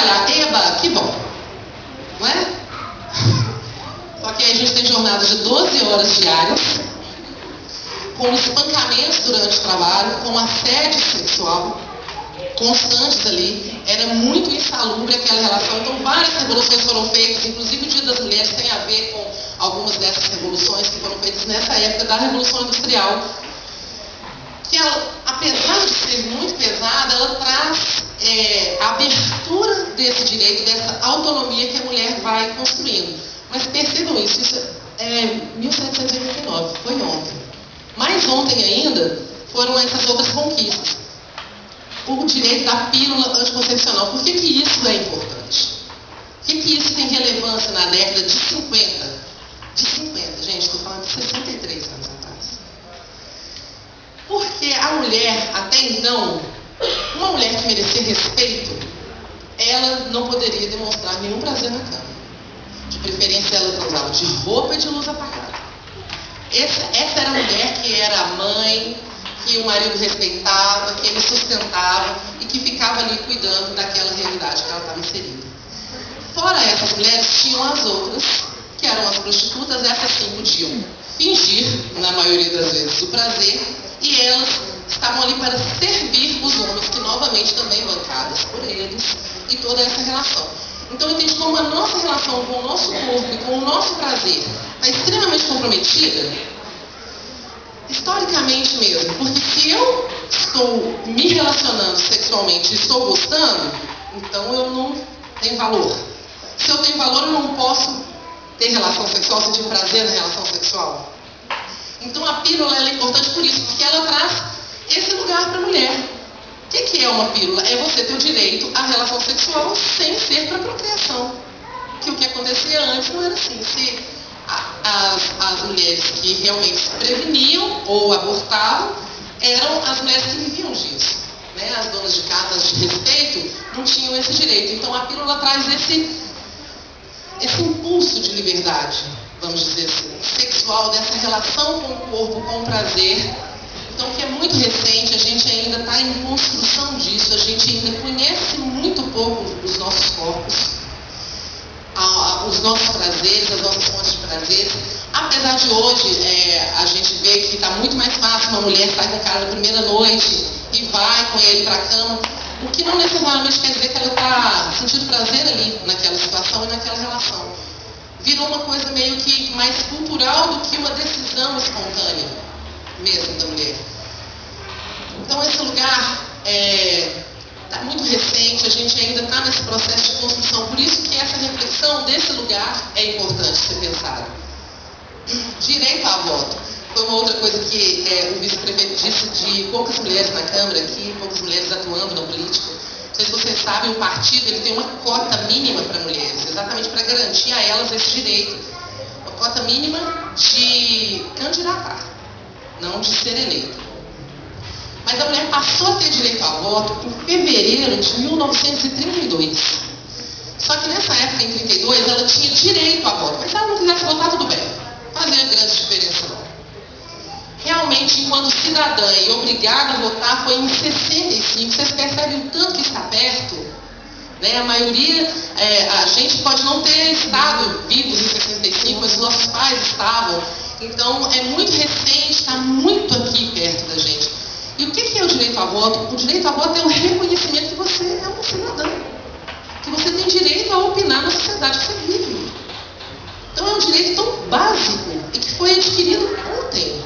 trabalhar. Eba, que bom. Não é? Só que aí a gente tem jornadas de 12 horas diárias, com espancamentos durante o trabalho, com assédio sexual constantes ali. Era muito insalubre aquela relação. Então várias revoluções foram feitas, inclusive o Dia das Mulheres tem a ver com algumas dessas revoluções que foram feitas nessa época da Revolução Industrial, que ela, apesar de ser muito pesada, ela traz a abertura desse direito, dessa autonomia que a mulher vai construindo. Mas percebam isso é 1789, foi ontem. Mais ontem ainda foram essas outras conquistas. O direito da pílula anticoncepcional. Por que isso é importante? Por que isso tem relevância na década de 50? De 50, gente, estou falando de 63 anos atrás. Porque a mulher, até então, uma mulher que merecia respeito, ela não poderia demonstrar nenhum prazer na cama. De preferência, ela transava de roupa e de luz apagada. Essa era a mulher que era a mãe, que o marido respeitava, que ele sustentava e que ficava ali cuidando daquela realidade que ela estava inserida. Fora essas mulheres, tinham as outras, que eram as prostitutas. Essas sim podiam fingir, na maioria das vezes, o prazer, e elas estavam ali para servir os homens, que novamente também bancadas por eles, e toda essa relação. Então, entende como a nossa relação com o nosso corpo e com o nosso prazer está extremamente comprometida, historicamente mesmo, porque se eu estou me relacionando sexualmente e estou gostando, então eu não tenho valor. Se eu tenho valor, eu não posso ter relação sexual, sentir prazer na relação sexual. Então a pílula ela é importante por isso, porque ela traz esse lugar para a mulher. O que é uma pílula? É você ter o direito à relação sexual sem ser para procriação. Que o que acontecia antes não era assim. Se as mulheres que realmente se preveniam ou abortavam eram as mulheres que viviam disso. Né? As donas de casa de respeito não tinham esse direito. Então a pílula traz esse impulso de liberdade, vamos dizer assim, sexual, dessa relação com o corpo, com o prazer. Então, que é muito recente, a gente ainda está em construção disso, a gente ainda conhece muito pouco os nossos corpos, os nossos prazeres, as nossas fontes de prazer. Apesar de hoje a gente ver que está muito mais fácil uma mulher sair com o cara na primeira noite e vai com ele para a cama, o que não necessariamente quer dizer que ela está sentindo prazer ali naquela situação e naquela relação. Virou uma coisa meio que mais cultural do que uma decisão espontânea mesmo da mulher. Então esse lugar está muito recente, a gente ainda está nesse processo de construção, por isso que essa reflexão desse lugar é importante ser pensada. Direito a voto foi uma outra coisa que o vice-prefeito disse, de poucas mulheres na Câmara aqui, poucas mulheres atuando na política. Não sei se vocês sabem, o partido ele tem uma cota mínima para mulheres, exatamente para garantir a elas esse direito. Uma cota mínima de candidatar, não de ser eleita. Mas a mulher passou a ter direito a voto em fevereiro de 1932. Só que nessa época, em 1932, ela tinha direito a voto. Mas se ela não quisesse votar, tudo bem. Não fazia grande diferença, não. Realmente, enquanto cidadã e obrigada a votar, foi em 65. Vocês percebem o tanto que está perto? Né? A maioria, a gente pode não ter estado vivos em 65, mas nossos pais estavam. Então, é muito recente, está muito aqui perto da gente. E o que é o direito a voto? O direito a voto é o reconhecimento que você é um cidadão, que você tem direito a opinar na sociedade que você vive. Então é um direito tão básico e que foi adquirido ontem.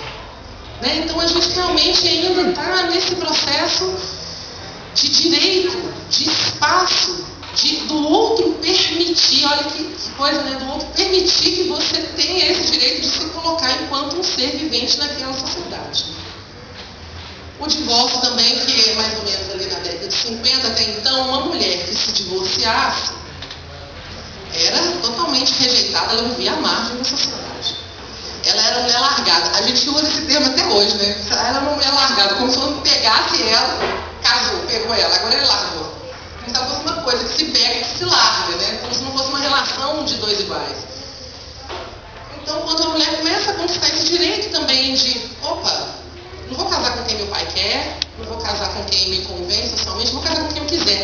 Né? Então a gente realmente ainda está nesse processo de direito, de espaço, do outro permitir, olha que coisa, né? Do outro permitir que você tenha esse direito de se colocar enquanto um ser vivente naquela sociedade. O divórcio também, que é mais ou menos ali na década de 50 até então, uma mulher que se divorciasse era totalmente rejeitada, ela vivia à margem da sociedade. Ela era uma mulher largada. A gente usa esse termo até hoje, né? Ela era uma mulher largada, como se eu não pegasse ela, casou, pegou ela, agora ele largou. Como se fosse uma coisa que se pega e que se larga, né? Como se não fosse uma relação de dois iguais. Então, quando a mulher começa a conquistar esse direito também de, opa, não vou casar com quem meu pai quer, não vou casar com quem me convém socialmente, vou casar com quem eu quiser.